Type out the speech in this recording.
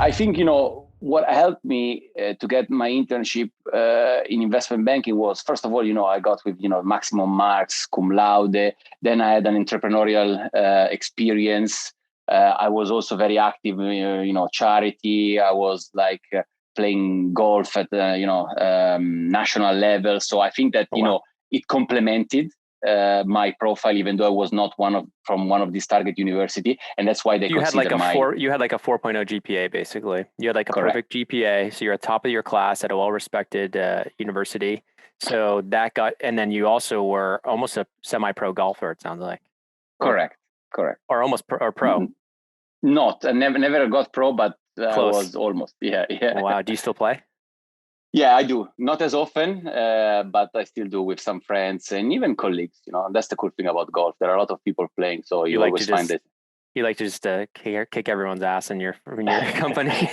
I think, what helped me to get my internship in investment banking was, first of all, I got with, maximum marks, cum laude. Then I had an entrepreneurial experience. I was also very active, charity. I was like playing golf at, national level. So I think that, it complemented my profile, even though I was not from one of these target university, and that's why they you had consider you had like a 4.0 GPA basically. You had like a Correct. perfect GPA, so you're at top of your class at a well-respected university. So and then you also were almost a semi-pro golfer. It sounds like. Correct. Or almost pro. Not, I never got pro, but I Close. was almost. Yeah. Wow. Do you still play? Yeah, I do. Not as often, but I still do with some friends and even colleagues. That's the cool thing about golf. There are a lot of people playing, so you always find it. You like to just kick everyone's ass in your company.